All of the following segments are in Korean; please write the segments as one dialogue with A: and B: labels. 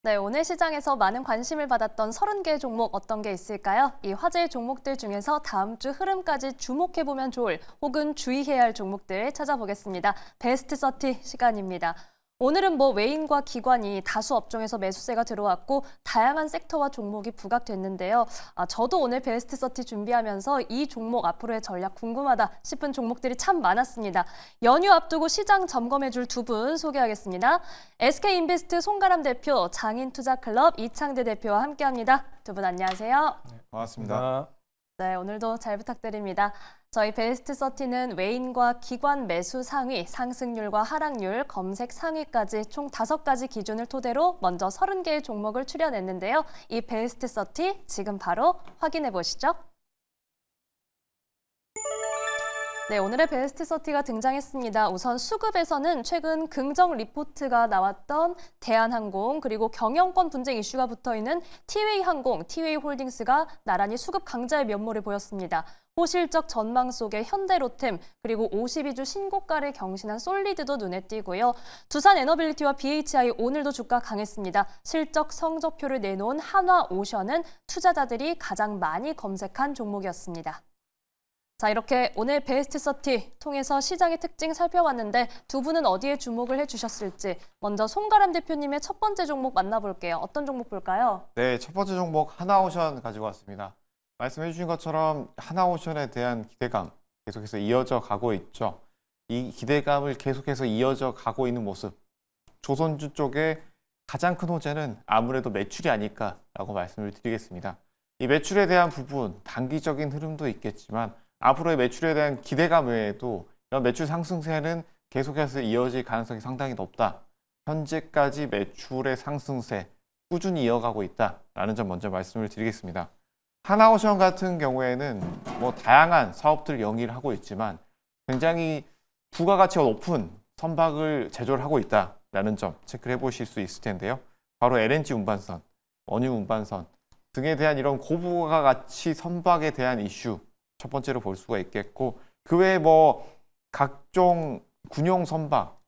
A: 네, 오늘 시장에서 많은 관심을 받았던 30개 종목 어떤 게 있을까요? 이 화제의 종목들 중에서 다음 주 흐름까지 주목해보면 좋을 혹은 주의해야 할 종목들 찾아보겠습니다. 베스트 30 시간입니다. 오늘은 외인과 기관이 다수 업종에서 매수세가 들어왔고 다양한 섹터와 종목이 부각됐는데요. 저도 오늘 베스트 30 준비하면서 이 종목 앞으로의 전략 궁금하다 싶은 종목들이 참 많았습니다. 연휴 앞두고 시장 점검해줄 두 분 소개하겠습니다. SK인베스트 송가람 대표, 장인투자클럽 이창대 대표와 함께합니다. 두 분 안녕하세요.
B: 반갑습니다.
A: 네, 오늘도 잘 부탁드립니다. 저희 베스트 30는 외인과 기관 매수 상위, 상승률과 하락률, 검색 상위까지 총 5가지 기준을 토대로 먼저 30개의 종목을 추려냈는데요. 이 베스트 30 지금 바로 확인해 보시죠. 네, 오늘의 베스트 30가 등장했습니다. 우선 수급에서는 최근 긍정 리포트가 나왔던 대한항공 그리고 경영권 분쟁 이슈가 붙어있는 티웨이항공, 티웨이홀딩스가 나란히 수급 강자의 면모를 보였습니다. 호실적 전망 속에 현대로템 그리고 52주 신고가를 경신한 솔리드도 눈에 띄고요. 두산에너빌리티와 BHI 오늘도 주가 강했습니다. 실적 성적표를 내놓은 한화오션은 투자자들이 가장 많이 검색한 종목이었습니다. 자, 이렇게 오늘 베스트 30 통해서 시장의 특징 살펴봤는데 두 분은 어디에 주목을 해주셨을지 먼저 송가람 대표님의 첫 번째 종목 만나볼게요. 어떤 종목 볼까요?
B: 네, 첫 번째 종목 하나오션 가지고 왔습니다. 말씀해 주신 것처럼 하나오션에 대한 기대감 계속해서 이어져 가고 있죠. 이 기대감을 계속해서 이어져 가고 있는 모습. 조선주 쪽에 가장 큰 호재는 아무래도 매출이 아닐까라고 말씀을 드리겠습니다. 이 매출에 대한 부분, 단기적인 흐름도 있겠지만 앞으로의 매출에 대한 기대감 외에도 이런 매출 상승세는 계속해서 이어질 가능성이 상당히 높다. 현재까지 매출의 상승세 꾸준히 이어가고 있다라는 점 먼저 말씀을 드리겠습니다. 하나오션 같은 경우에는 다양한 사업들을 영위를 하고 있지만 굉장히 부가가치가 높은 선박을 제조를 하고 있다라는 점 체크를 해보실 수 있을 텐데요. 바로 LNG 운반선, 원유 운반선 등에 대한 이런 고부가가치 선박에 대한 이슈 첫 번째로 볼 수가 있겠고, 그 외에 각종 군용 선박,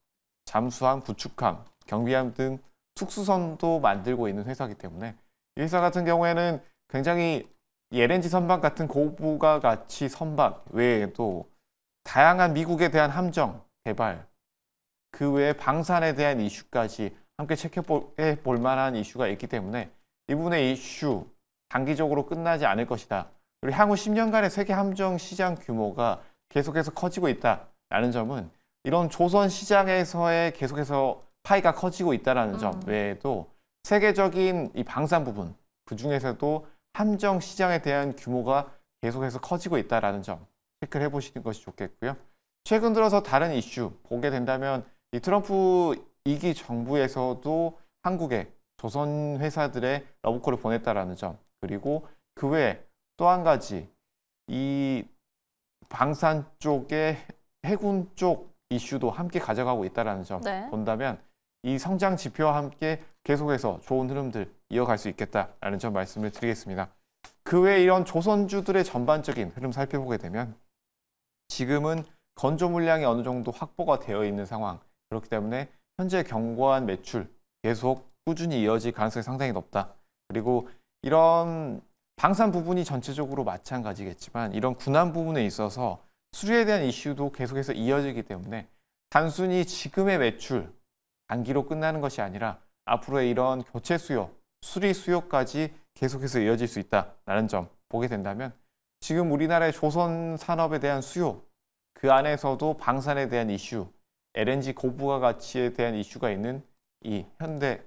B: 잠수함, 구축함, 경비함 등 특수선도 만들고 있는 회사이기 때문에 이 회사 같은 경우에는 굉장히 이 LNG 선박 같은 고부가 가치 선박 외에도 다양한 미국에 대한 함정 개발, 그 외에 방산에 대한 이슈까지 함께 체크해 볼 만한 이슈가 있기 때문에 이 부분의 이슈 단기적으로 끝나지 않을 것이다. 그리고 향후 10년간의 세계 함정 시장 규모가 계속해서 커지고 있다라는 점은 이런 조선 시장에서의 계속해서 파이가 커지고 있다는 점 외에도 세계적인 이 방산 부분, 그 중에서도 함정 시장에 대한 규모가 계속해서 커지고 있다는 점 체크를 해보시는 것이 좋겠고요. 최근 들어서 다른 이슈 보게 된다면 이 트럼프 2기 정부에서도 한국에 조선 회사들의 러브콜을 보냈다라는 점, 그리고 그 외에 또 한 가지 이 방산 쪽의 해군 쪽 이슈도 함께 가져가고 있다는 점 본다면 이 성장 지표와 함께 계속해서 좋은 흐름들 이어갈 수 있겠다라는 점 말씀을 드리겠습니다. 그 외에 이런 조선주들의 전반적인 흐름 살펴보게 되면 지금은 건조 물량이 어느 정도 확보가 되어 있는 상황, 그렇기 때문에 현재 견고한 매출 계속 꾸준히 이어질 가능성이 상당히 높다. 그리고 이런 방산 부분이 전체적으로 마찬가지겠지만 이런 군함 부분에 있어서 수리에 대한 이슈도 계속해서 이어지기 때문에 단순히 지금의 매출 단기로 끝나는 것이 아니라 앞으로의 이런 교체 수요, 수리 수요까지 계속해서 이어질 수 있다라는 점 보게 된다면 지금 우리나라의 조선 산업에 대한 수요, 그 안에서도 방산에 대한 이슈, LNG 고부가 가치에 대한 이슈가 있는 이 현대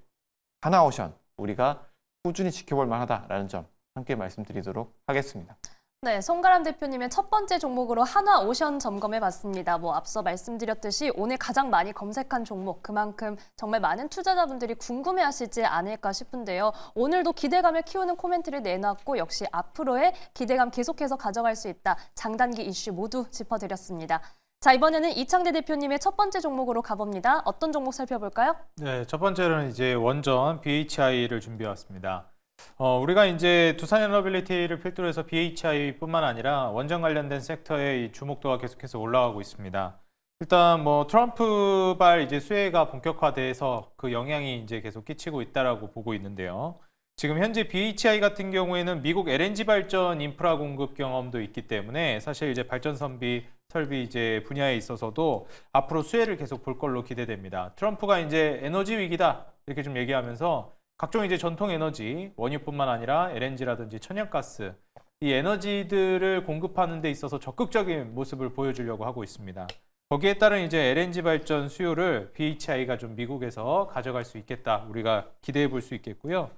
B: 하나오션 우리가 꾸준히 지켜볼 만하다라는 점 함께 말씀드리도록 하겠습니다.
A: 네, 송가람 대표님의 첫 번째 종목으로 한화오션 점검해봤습니다. 앞서 말씀드렸듯이 오늘 가장 많이 검색한 종목, 그만큼 정말 많은 투자자분들이 궁금해하시지 않을까 싶은데요. 오늘도 기대감을 키우는 코멘트를 내놨고 역시 앞으로의 기대감 계속해서 가져갈 수 있다. 장단기 이슈 모두 짚어드렸습니다. 자, 이번에는 이창대 대표님의 첫 번째 종목으로 가봅니다. 어떤 종목 살펴볼까요?
C: 네, 첫 번째로는 이제 원전 BHI를 준비해왔습니다. 우리가 이제 두산에너빌리티를 필두로 해서 BHI뿐만 아니라 원전 관련된 섹터의 이 주목도가 계속해서 올라가고 있습니다. 일단 뭐 트럼프발 이제 수혜가 본격화돼서 그 영향이 이제 계속 끼치고 있다라고 보고 있는데요. 지금 현재 BHI 같은 경우에는 미국 LNG 발전 인프라 공급 경험도 있기 때문에 사실 이제 발전 설비 이제 분야에 있어서도 앞으로 수혜를 계속 볼 걸로 기대됩니다. 트럼프가 이제 에너지 위기다 이렇게 좀 얘기하면서 각종 이제 전통 에너지, 원유뿐만 아니라 LNG라든지 천연가스 이 에너지들을 공급하는 데 있어서 적극적인 모습을 보여주려고 하고 있습니다. 거기에 따른 이제 LNG 발전 수요를 BHI가 좀 미국에서 가져갈 수 있겠다. 우리가 기대해 볼 수 있겠고요.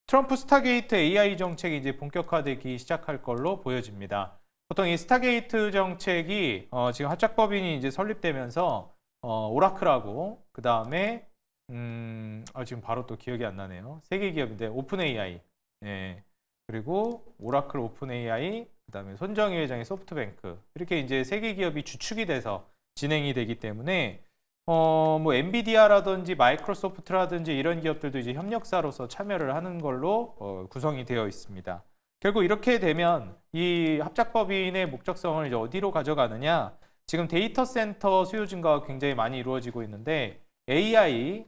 C: 트럼프 스타게이트 AI 정책이 이제 본격화되기 시작할 걸로 보여집니다. 보통 이 스타게이트 정책이 지금 합작법인이 이제 설립되면서 오라클하고 그 다음에 지금 바로 또 기억이 안 나네요. 세 개 기업인데 오픈 AI, 예. 그리고 오라클 오픈 AI, 그 다음에 손정희 회장의 소프트뱅크 이렇게 이제 세 개 기업이 주축이 돼서 진행이 되기 때문에 뭐 엔비디아라든지 마이크로소프트라든지 이런 기업들도 이제 협력사로서 참여를 하는 걸로 구성이 되어 있습니다. 결국 이렇게 되면 이 합작법인의 목적성을 이제 어디로 가져가느냐? 지금 데이터 센터 수요 증가가 굉장히 많이 이루어지고 있는데 AI,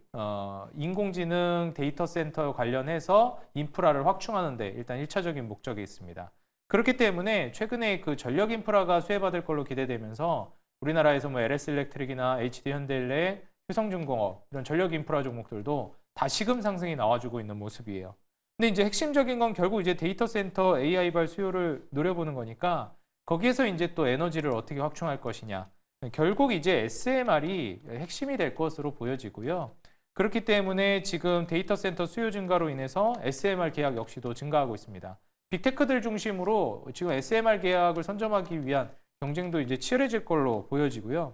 C: 인공지능 데이터 센터 관련해서 인프라를 확충하는 데 일단 1차적인 목적이 있습니다. 그렇기 때문에 최근에 그 전력 인프라가 수혜받을 걸로 기대되면서 우리나라에서 뭐 LS 일렉트릭이나 HD 현대일렉, 효성중공업 이런 전력 인프라 종목들도 다시금 상승이 나와주고 있는 모습이에요. 근데 이제 핵심적인 건 결국 이제 데이터 센터 AI발 수요를 노려보는 거니까 거기에서 이제 또 에너지를 어떻게 확충할 것이냐. 결국 이제 SMR이 핵심이 될 것으로 보여지고요. 그렇기 때문에 지금 데이터 센터 수요 증가로 인해서 SMR 계약 역시도 증가하고 있습니다. 빅테크들 중심으로 지금 SMR 계약을 선점하기 위한 경쟁도 이제 치열해질 걸로 보여지고요.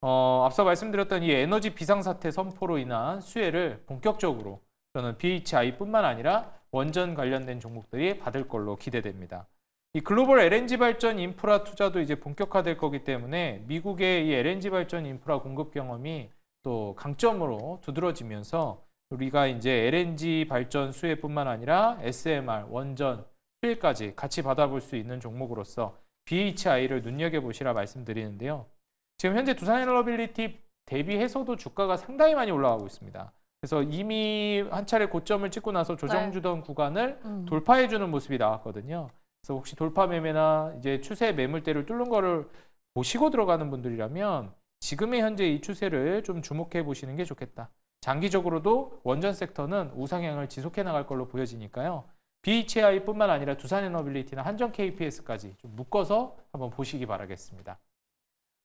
C: 앞서 말씀드렸던 이 에너지 비상사태 선포로 인한 수혜를 본격적으로 저는 BHI뿐만 아니라 원전 관련된 종목들이 받을 걸로 기대됩니다. 이 글로벌 LNG 발전 인프라 투자도 이제 본격화될 거기 때문에 미국의 이 LNG 발전 인프라 공급 경험이 또 강점으로 두드러지면서 우리가 이제 LNG 발전 수혜뿐만 아니라 SMR, 원전 수혜까지 같이 받아볼 수 있는 종목으로서 BHI를 눈여겨보시라 말씀드리는데요. 지금 현재 두산에너빌리티 대비해서도 주가가 상당히 많이 올라가고 있습니다. 그래서 이미 한 차례 고점을 찍고 나서 조정 주던 구간을 돌파해주는 모습이 나왔거든요. 그래서 혹시 돌파 매매나 이제 추세 매물대를 뚫는 거를 보시고 들어가는 분들이라면 지금의 현재 이 추세를 좀 주목해 보시는 게 좋겠다. 장기적으로도 원전 섹터는 우상향을 지속해 나갈 걸로 보여지니까요. BHI뿐만 아니라 두산에너빌리티나 한전 KPS까지 좀 묶어서 한번 보시기 바라겠습니다.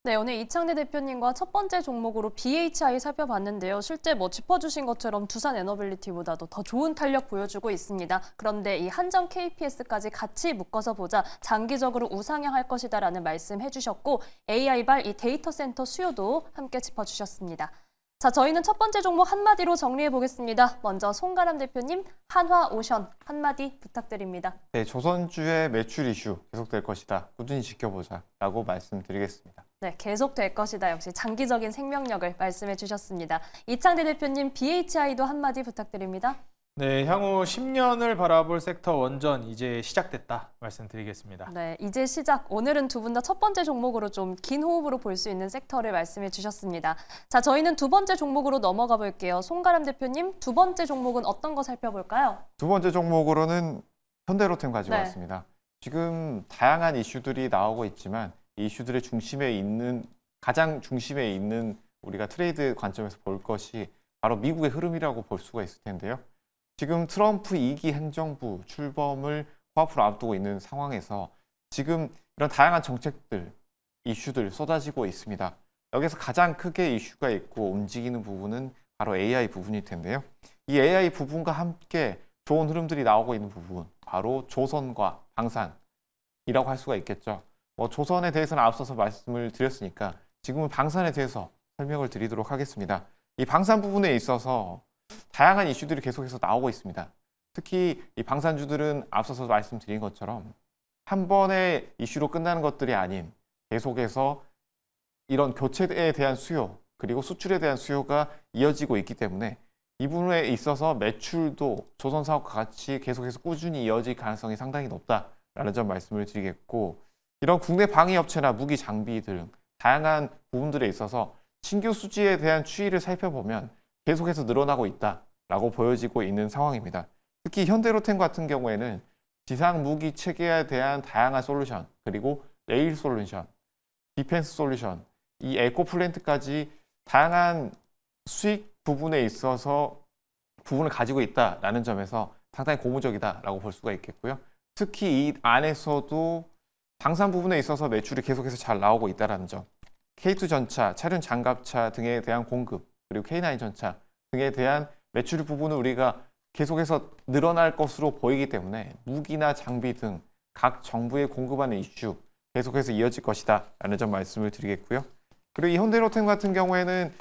A: 네, 오늘 이창대 대표님과 첫 번째 종목으로 BHI 살펴봤는데요. 실제 뭐 짚어주신 것처럼 두산에너빌리티보다도 더 좋은 탄력 보여주고 있습니다. 그런데 이 한전 KPS까지 같이 묶어서 보자 장기적으로 우상향할 것이다라는 말씀 해주셨고 AI발 이 데이터 센터 수요도 함께 짚어주셨습니다. 자, 저희는 첫 번째 종목 한마디로 정리해 보겠습니다. 먼저 송가람 대표님, 한화오션 한마디 부탁드립니다.
B: 네, 조선주의 매출 이슈 계속될 것이다. 꾸준히 지켜보자라고 말씀드리겠습니다.
A: 네, 계속될 것이다. 역시 장기적인 생명력을 말씀해 주셨습니다. 이창대 대표님, BHI도 한마디 부탁드립니다.
C: 네, 향후 10년을 바라볼 섹터 원전 이제 시작됐다 말씀드리겠습니다.
A: 네, 이제 시작. 오늘은 두 분 다 첫 번째 종목으로 좀 긴 호흡으로 볼 수 있는 섹터를 말씀해 주셨습니다. 자, 저희는 두 번째 종목으로 넘어가 볼게요. 송가람 대표님, 두 번째 종목은 어떤 거 살펴볼까요?
B: 두 번째 종목으로는 현대로템 가지고
A: 네.
B: 왔습니다. 지금 다양한 이슈들이 나오고 있지만 이 이슈들의 가장 중심에 있는 우리가 트레이드 관점에서 볼 것이 바로 미국의 흐름이라고 볼 수가 있을 텐데요. 지금 트럼프 2기 행정부 출범을 코앞으로 앞두고 있는 상황에서 지금 이런 다양한 정책들, 이슈들 쏟아지고 있습니다. 여기서 가장 크게 이슈가 있고 움직이는 부분은 바로 AI 부분일 텐데요. 이 AI 부분과 함께 좋은 흐름들이 나오고 있는 부분, 바로 조선과 방산이라고 할 수가 있겠죠. 조선에 대해서는 앞서서 말씀을 드렸으니까 지금은 방산에 대해서 설명을 드리도록 하겠습니다. 이 방산 부분에 있어서 다양한 이슈들이 계속해서 나오고 있습니다. 특히 이 방산주들은 앞서서 말씀드린 것처럼 한 번의 이슈로 끝나는 것들이 아닌 계속해서 이런 교체에 대한 수요 그리고 수출에 대한 수요가 이어지고 있기 때문에 이 부분에 있어서 매출도 조선사업과 같이 계속해서 꾸준히 이어질 가능성이 상당히 높다라는 점 말씀을 드리겠고 이런 국내 방위업체나 무기 장비 등 다양한 부분들에 있어서 신규 수지에 대한 추이를 살펴보면 계속해서 늘어나고 있다라고 보여지고 있는 상황입니다. 특히 현대로템 같은 경우에는 지상 무기 체계에 대한 다양한 솔루션, 그리고 레일 솔루션, 디펜스 솔루션, 이 에코 플랜트까지 다양한 수익 부분에 있어서 부분을 가지고 있다라는 점에서 상당히 고무적이다라고 볼 수가 있겠고요. 특히 이 안에서도 방산 부분에 있어서 매출이 계속해서 잘 나오고 있다는 점, K2 전차, 차륜 장갑차 등에 대한 공급, 그리고 K9 전차 등에 대한 매출 부분은 우리가 계속해서 늘어날 것으로 보이기 때문에 무기나 장비 등 각 정부에 공급하는 이슈 계속해서 이어질 것이다 라는 점 말씀을 드리겠고요. 그리고 이 현대로템 같은 경우에는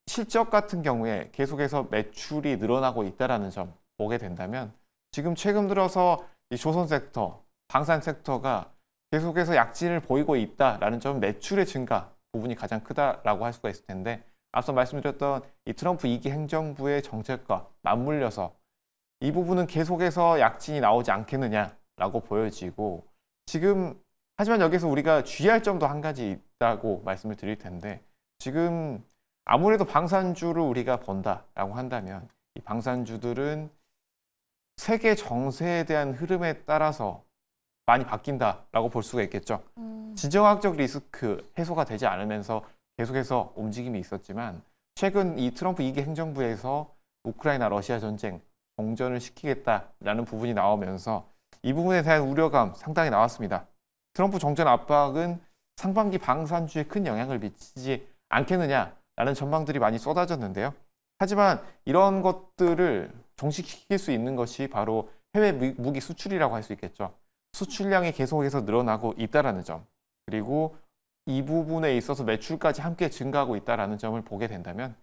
B: 실적 같은 경우에 계속해서 매출이 늘어나고 있다는 점 보게 된다면 지금 최근 들어서 이 조선 섹터, 방산 섹터가 계속해서 약진을 보이고 있다라는 점, 매출의 증가 부분이 가장 크다라고 할 수가 있을 텐데, 앞서 말씀드렸던 이 트럼프 2기 행정부의 정책과 맞물려서 이 부분은 계속해서 약진이 나오지 않겠느냐라고 보여지고, 지금 하지만 여기서 우리가 주의할 점도 한 가지 있다고 말씀을 드릴 텐데, 지금 아무래도 방산주를 우리가 본다라고 한다면 이 방산주들은 세계 정세에 대한 흐름에 따라서 많이 바뀐다라고 볼 수가 있겠죠. 지정학적 리스크 해소가 되지 않으면서 계속해서 움직임이 있었지만, 최근 이 트럼프 2기 행정부에서 우크라이나 러시아 전쟁 종전을 시키겠다라는 부분이 나오면서 이 부분에 대한 우려감 상당히 나왔습니다. 트럼프 정권 압박은 상반기 방산주에 큰 영향을 미치지 않겠느냐라는 전망들이 많이 쏟아졌는데요. 하지만 이런 것들을 종식시킬 수 있는 것이 바로 해외 무기 수출이라고 할 수 있겠죠. 수출량이 계속해서 늘어나고 있다는 점, 그리고 이 부분에 있어서 매출까지 함께 증가하고 있다는 점을 보게 된다면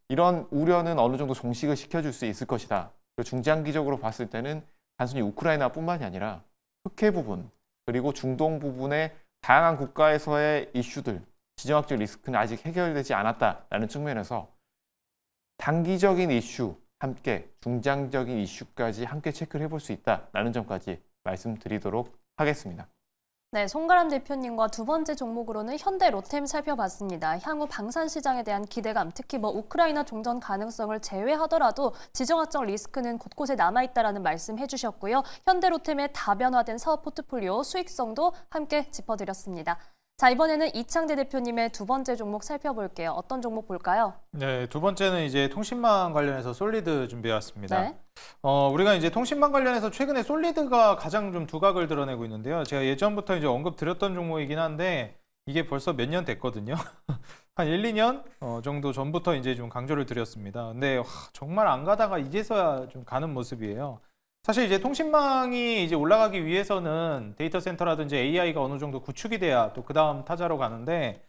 B: 이런 우려는 어느 정도 종식을 시켜줄 수 있을 것이다. 그리고 중장기적으로 봤을 때는 단순히 우크라이나뿐만이 아니라 흑해 부분, 그리고 중동 부분의 다양한 국가에서의 이슈들, 지정학적 리스크는 아직 해결되지 않았다라는 측면에서 단기적인 이슈 함께 중장적인 이슈까지 함께 체크를 해볼 수 있다라는 점까지 말씀드리도록 하겠습니다.
A: 네, 송가람 대표님과 두 번째 종목으로는 현대로템 살펴봤습니다. 향후 방산 시장에 대한 기대감, 특히 우크라이나 종전 가능성을 제외하더라도 지정학적 리스크는 곳곳에 남아있다라는 말씀 해주셨고요. 현대로템의 다변화된 사업 포트폴리오, 수익성도 함께 짚어드렸습니다. 자, 이번에는 이창대 대표님의 두 번째 종목 살펴볼게요. 어떤 종목 볼까요?
C: 네, 두 번째는 이제 통신망 관련해서 솔리드 준비해왔습니다.
A: 네.
C: 우리가 이제 통신망 관련해서 최근에 솔리드가 가장 좀 두각을 드러내고 있는데요. 제가 예전부터 이제 언급드렸던 종목이긴 한데 이게 벌써 몇 년 됐거든요. 한 1, 2년 정도 전부터 이제 좀 강조를 드렸습니다. 근데 정말 안 가다가 이제서야 좀 가는 모습이에요. 사실 이제 통신망이 이제 올라가기 위해서는 데이터 센터라든지 AI가 어느 정도 구축이 돼야 또 그 다음 타자로 가는데,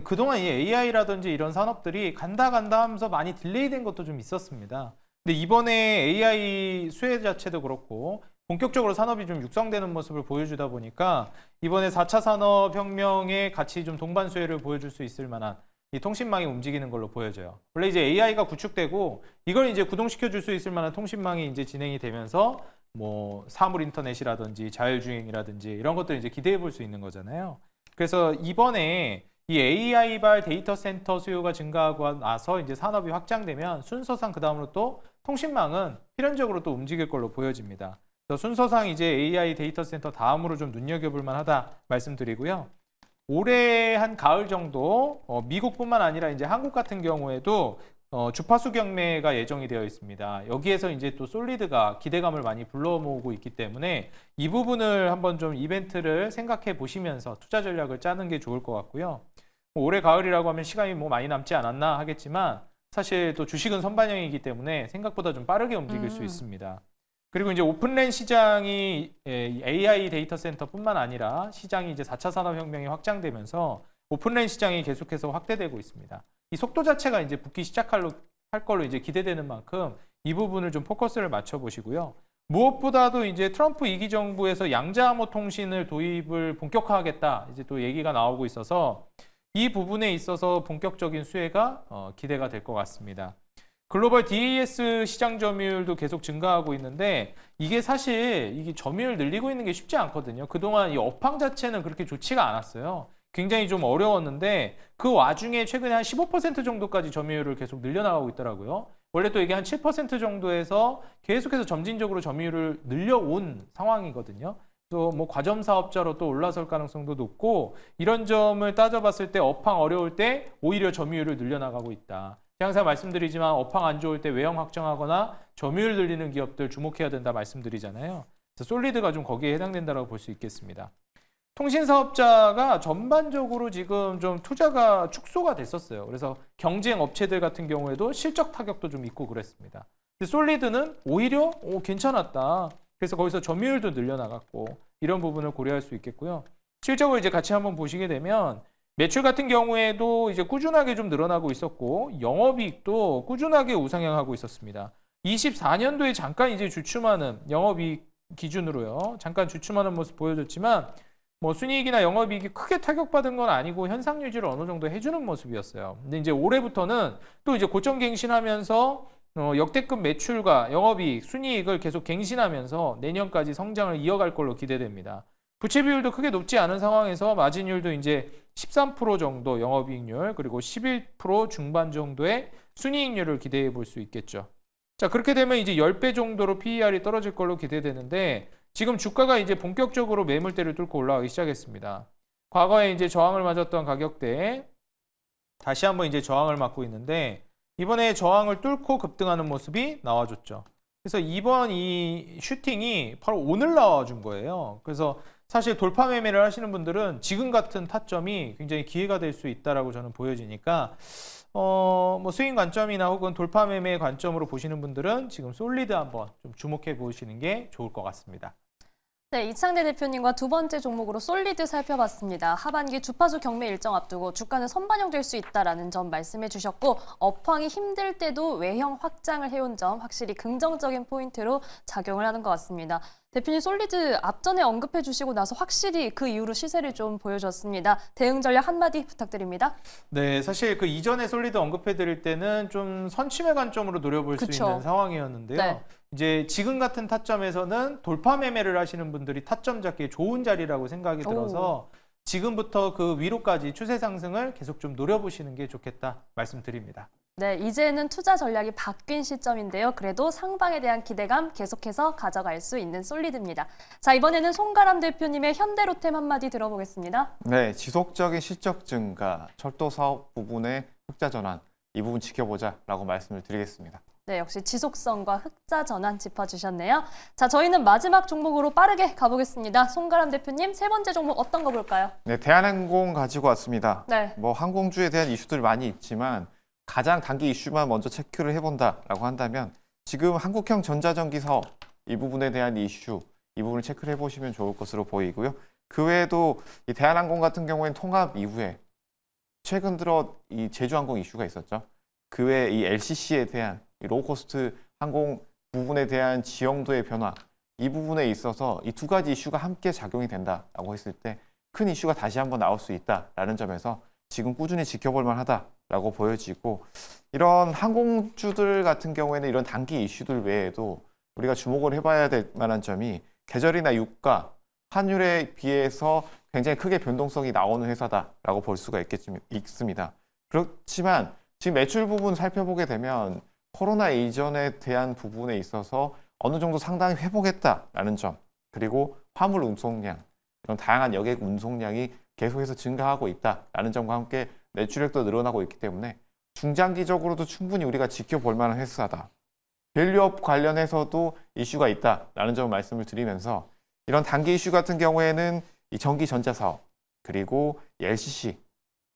C: 그동안 이 AI라든지 이런 산업들이 간다 하면서 많이 딜레이 된 것도 좀 있었습니다. 근데 이번에 AI 수혜 자체도 그렇고 본격적으로 산업이 좀 육성되는 모습을 보여주다 보니까 이번에 4차 산업혁명의 같이 좀 동반 수혜를 보여줄 수 있을 만한 이 통신망이 움직이는 걸로 보여져요. 원래 이제 AI가 구축되고 이걸 이제 구동시켜 줄 수 있을 만한 통신망이 이제 진행이 되면서 사물 인터넷이라든지 자율주행이라든지 이런 것들 이제 기대해 볼 수 있는 거잖아요. 그래서 이번에 이 AI발 데이터 센터 수요가 증가하고 나서 이제 산업이 확장되면 순서상 그 다음으로 또 통신망은 필연적으로 또 움직일 걸로 보여집니다. 그래서 순서상 이제 AI 데이터 센터 다음으로 좀 눈여겨볼 만하다 말씀드리고요. 올해 한 가을 정도 미국뿐만 아니라 이제 한국 같은 경우에도 주파수 경매가 예정이 되어 있습니다. 여기에서 이제 또 솔리드가 기대감을 많이 불러 모으고 있기 때문에 이 부분을 한번 좀 이벤트를 생각해 보시면서 투자 전략을 짜는 게 좋을 것 같고요. 올해 가을이라고 하면 시간이 많이 남지 않았나 하겠지만 사실 또 주식은 선반영이기 때문에 생각보다 좀 빠르게 움직일 수 있습니다. 그리고 이제 오픈랜 시장이 AI 데이터 센터뿐만 아니라 시장이 이제 4차 산업혁명이 확장되면서 오픈랜 시장이 계속해서 확대되고 있습니다. 이 속도 자체가 이제 붙기 시작할 걸로 이제 기대되는 만큼 이 부분을 좀 포커스를 맞춰 보시고요. 무엇보다도 이제 트럼프 2기 정부에서 양자암호 통신을 도입을 본격화하겠다 이제 또 얘기가 나오고 있어서 이 부분에 있어서 본격적인 수혜가 기대가 될 것 같습니다. 글로벌 DAS 시장 점유율도 계속 증가하고 있는데 이게 사실 이게 점유율 늘리고 있는 게 쉽지 않거든요. 그동안 이 업황 자체는 그렇게 좋지가 않았어요. 굉장히 좀 어려웠는데 그 와중에 최근에 한 15% 정도까지 점유율을 계속 늘려나가고 있더라고요. 원래 또 이게 한 7% 정도에서 계속해서 점진적으로 점유율을 늘려온 상황이거든요. 또 뭐 과점 사업자로 또 올라설 가능성도 높고 이런 점을 따져봤을 때 업황 어려울 때 오히려 점유율을 늘려나가고 있다. 항상 말씀드리지만 업황 안 좋을 때 외형 확정하거나 점유율 늘리는 기업들 주목해야 된다 말씀드리잖아요. 그래서 솔리드가 좀 거기에 해당된다고 볼 수 있겠습니다. 통신 사업자가 전반적으로 지금 좀 투자가 축소가 됐었어요. 그래서 경쟁 업체들 같은 경우에도 실적 타격도 좀 있고 그랬습니다. 근데 솔리드는 오히려 괜찮았다. 그래서 거기서 점유율도 늘려나갔고 이런 부분을 고려할 수 있겠고요. 실적을 이제 같이 한번 보시게 되면 매출 같은 경우에도 이제 꾸준하게 좀 늘어나고 있었고 영업이익도 꾸준하게 우상향하고 있었습니다. 24년도에 잠깐 이제 주춤하는 영업이익 기준으로요. 잠깐 주춤하는 모습 보여줬지만 뭐 순이익이나 영업이익이 크게 타격받은 건 아니고 현상 유지를 어느 정도 해주는 모습이었어요. 근데 이제 올해부터는 또 이제 고점 갱신하면서 역대급 매출과 영업이익, 순이익을 계속 갱신하면서 내년까지 성장을 이어갈 걸로 기대됩니다. 부채 비율도 크게 높지 않은 상황에서 마진율도 이제 13% 정도 영업이익률 그리고 11% 중반 정도의 순이익률을 기대해 볼 수 있겠죠. 자, 그렇게 되면 이제 10배 정도로 PER이 떨어질 걸로 기대되는데 지금 주가가 이제 본격적으로 매물대를 뚫고 올라가기 시작했습니다. 과거에 이제 저항을 맞았던 가격대에 다시 한번 이제 저항을 맞고 있는데 이번에 저항을 뚫고 급등하는 모습이 나와줬죠. 그래서 이번 이 슈팅이 바로 오늘 나와준 거예요. 그래서 사실 돌파 매매를 하시는 분들은 지금 같은 타점이 굉장히 기회가 될 수 있다라고 저는 보여지니까 뭐 스윙 관점이나 혹은 돌파 매매 관점으로 보시는 분들은 지금 솔리드 한번 좀 주목해 보시는 게 좋을 것 같습니다.
A: 네, 이창대 대표님과 두 번째 종목으로 솔리드 살펴봤습니다. 하반기 주파수 경매 일정 앞두고 주가는 선반영될 수 있다라는 점 말씀해 주셨고 업황이 힘들 때도 외형 확장을 해온 점 확실히 긍정적인 포인트로 작용을 하는 것 같습니다. 대표님 솔리드 앞전에 언급해 주시고 나서 확실히 그 이후로 시세를 좀 보여줬습니다. 대응 전략 한마디 부탁드립니다.
C: 네, 사실 그 이전에 솔리드 언급해 드릴 때는 좀 선취매 관점으로 노려볼 수
A: 그쵸.
C: 있는 상황이었는데요.
A: 네.
C: 이제 지금 같은 타점에서는 돌파 매매를 하시는 분들이 타점 잡기에 좋은 자리라고 생각이 들어서 지금부터 그 위로까지 추세 상승을 계속 좀 노려보시는 게 좋겠다 말씀드립니다.
A: 네, 이제는 투자 전략이 바뀐 시점인데요. 그래도 상방에 대한 기대감 계속해서 가져갈 수 있는 솔리드입니다. 자, 이번에는 송가람 대표님의 현대로템 한마디 들어보겠습니다.
B: 네, 지속적인 실적 증가, 철도 사업 부분의 흑자 전환 이 부분 지켜보자라고 말씀을 드리겠습니다.
A: 네, 역시 지속성과 흑자 전환 짚어주셨네요. 자, 저희는 마지막 종목으로 빠르게 가보겠습니다. 송가람 대표님, 세 번째 종목 어떤 거 볼까요?
B: 네, 대한항공 가지고 왔습니다.
A: 네.
B: 뭐 항공주에 대한 이슈들이 많이 있지만 가장 단기 이슈만 먼저 체크를 해본다라고 한다면 지금 한국형 전자전기 사업 이 부분에 대한 이슈 이 부분을 체크를 해보시면 좋을 것으로 보이고요. 그 외에도 이 대한항공 같은 경우에는 통합 이후에 최근 들어 이 제주항공 이슈가 있었죠. 그 외에 이 LCC에 대한 이 로우코스트 항공 부분에 대한 지형도의 변화 이 부분에 있어서 이 두 가지 이슈가 함께 작용이 된다라고 했을 때 큰 이슈가 다시 한번 나올 수 있다라는 점에서 지금 꾸준히 지켜볼 만하다라고 보여지고 이런 항공주들 같은 경우에는 이런 단기 이슈들 외에도 우리가 주목을 해봐야 될 만한 점이 계절이나 유가, 환율에 비해서 굉장히 크게 변동성이 나오는 회사다라고 볼 수가 있습니다. 그렇지만 지금 매출 부분 살펴보게 되면 코로나 이전에 대한 부분에 있어서 어느 정도 상당히 회복했다라는 점 그리고 화물 운송량 이런 다양한 여객 운송량이 계속해서 증가하고 있다라는 점과 함께 매출액도 늘어나고 있기 때문에 중장기적으로도 충분히 우리가 지켜볼 만한 회사다. 밸류업 관련해서도 이슈가 있다라는 점을 말씀을 드리면서 이런 단기 이슈 같은 경우에는 이 전기 전자 사업 그리고 LCC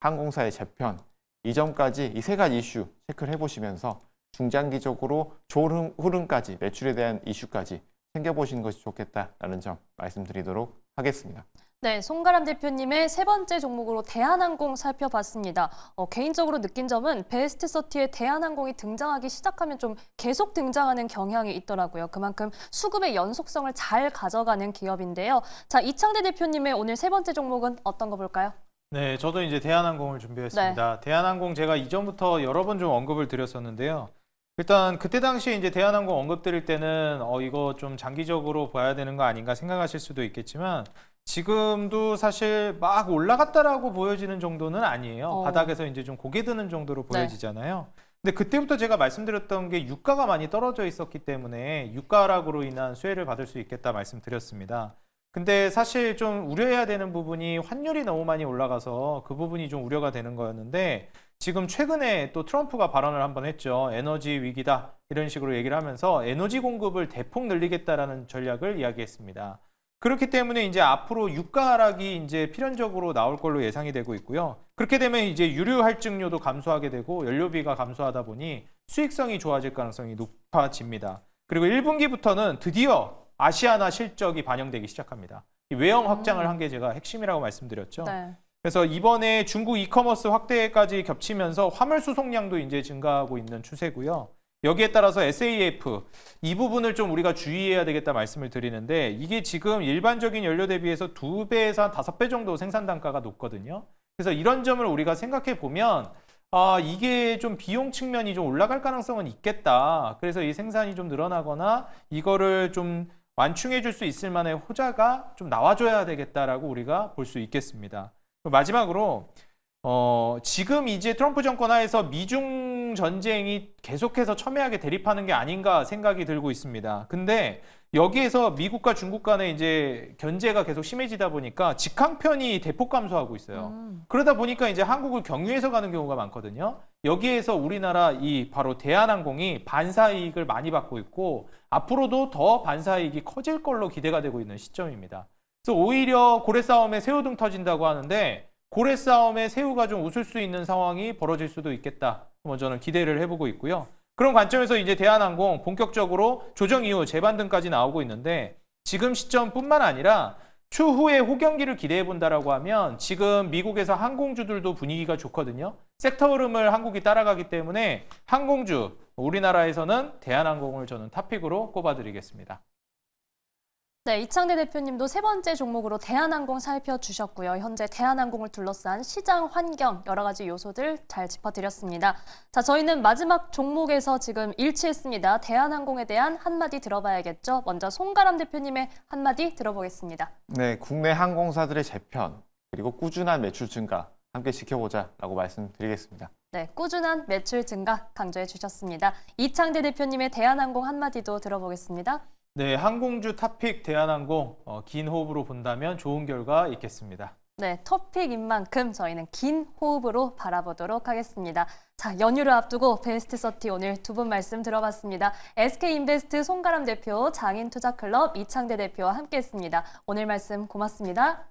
B: 항공사의 재편 이 점까지 이 세 가지 이슈 체크를 해보시면서 중장기적으로 좋은 흐름까지 매출에 대한 이슈까지 챙겨보시는 것이 좋겠다라는 점 말씀드리도록 하겠습니다.
A: 네, 송가람 대표님의 세 번째 종목으로 대한항공 살펴봤습니다. 개인적으로 느낀 점은 베스트 30에 대한항공이 등장하기 시작하면 좀 계속 등장하는 경향이 있더라고요. 그만큼 수급의 연속성을 잘 가져가는 기업인데요. 자, 이창대 대표님의 오늘 세 번째 종목은 어떤 거 볼까요?
C: 네, 저도 이제 대한항공을 준비했습니다. 대한항공 제가 이전부터 여러 번 좀 언급을 드렸었는데요. 일단 그때 당시에 이제 대한항공 언급 드릴 때는 이거 좀 장기적으로 봐야 되는 거 아닌가 생각하실 수도 있겠지만 지금도 사실 막 올라갔다라고 보여지는 정도는 아니에요.
A: 어.
C: 바닥에서 이제 좀 고개 드는 정도로
A: 네.
C: 보여지잖아요. 근데 그때부터 제가 말씀드렸던 게 유가가 많이 떨어져 있었기 때문에 유가 하락으로 인한 수혜를 받을 수 있겠다 말씀드렸습니다. 근데 사실 좀 우려해야 되는 부분이 환율이 너무 많이 올라가서 그 부분이 좀 우려가 되는 거였는데 지금 최근에 또 트럼프가 발언을 한번 했죠. 에너지 위기다 이런 식으로 얘기를 하면서 에너지 공급을 대폭 늘리겠다라는 전략을 이야기했습니다. 그렇기 때문에 이제 앞으로 유가 하락이 이제 필연적으로 나올 걸로 예상이 되고 있고요. 그렇게 되면 이제 유류 할증료도 감소하게 되고 연료비가 감소하다 보니 수익성이 좋아질 가능성이 높아집니다. 그리고 1분기부터는 드디어 아시아나 실적이 반영되기 시작합니다. 이 외형 확장을 한 게 제가 핵심이라고 말씀드렸죠.
A: 네.
C: 그래서 이번에 중국 이커머스 확대까지 겹치면서 화물 수송량도 이제 증가하고 있는 추세고요. 여기에 따라서 SAF 이 부분을 좀 우리가 주의해야 되겠다 말씀을 드리는데 이게 지금 일반적인 연료 대비해서 2배에서 한 5배 정도 생산 단가가 높거든요. 그래서 이런 점을 우리가 생각해 보면 이게 좀 비용 측면이 좀 올라갈 가능성은 있겠다. 그래서 이 생산이 좀 늘어나거나 이거를 좀 완충해 줄 수 있을 만한 호재가 좀 나와줘야 되겠다라고 우리가 볼 수 있겠습니다. 마지막으로 지금 이제 트럼프 정권 하에서 미중 전쟁이 계속해서 첨예하게 대립하는 게 아닌가 생각이 들고 있습니다. 근데 여기에서 미국과 중국 간의 이제 견제가 계속 심해지다 보니까 직항편이 대폭 감소하고 있어요. 그러다 보니까 이제 한국을 경유해서 가는 경우가 많거든요. 여기에서 우리나라 이 바로 대한항공이 반사이익을 많이 받고 있고 앞으로도 더 반사이익이 커질 걸로 기대가 되고 있는 시점입니다. 그래서 오히려 고래 싸움에 새우등 터진다고 하는데 고래 싸움에 새우가 좀 웃을 수 있는 상황이 벌어질 수도 있겠다. 저는 기대를 해보고 있고요. 그런 관점에서 이제 대한항공 본격적으로 조정 이후 재반등까지 나오고 있는데 지금 시점뿐만 아니라 추후에 호경기를 기대해 본다라고 하면 지금 미국에서 항공주들도 분위기가 좋거든요. 섹터 흐름을 한국이 따라가기 때문에 항공주 우리나라에서는 대한항공을 저는 탑픽으로 꼽아드리겠습니다.
A: 네, 이창대 대표님도 세 번째 종목으로 대한항공 살펴주셨고요. 현재 대한항공을 둘러싼 시장 환경, 여러 가지 요소들 잘 짚어드렸습니다. 자, 저희는 마지막 종목에서 지금 일치했습니다. 대한항공에 대한 한마디 들어봐야겠죠. 먼저 송가람 대표님의 한마디 들어보겠습니다.
B: 네, 국내 항공사들의 재편 그리고 꾸준한 매출 증가 함께 지켜보자라고 말씀드리겠습니다.
A: 네, 꾸준한 매출 증가 강조해 주셨습니다. 이창대 대표님의 대한항공 한마디도 들어보겠습니다.
C: 네, 항공주 탑픽 대한항공 긴 호흡으로 본다면 좋은 결과 있겠습니다.
A: 네, 토픽인 만큼 저희는 긴 호흡으로 바라보도록 하겠습니다. 자, 연휴를 앞두고 베스트 30 오늘 두 분 말씀 들어봤습니다. SK인베스트 송가람 대표, 장인투자클럽 이창대 대표와 함께했습니다. 오늘 말씀 고맙습니다.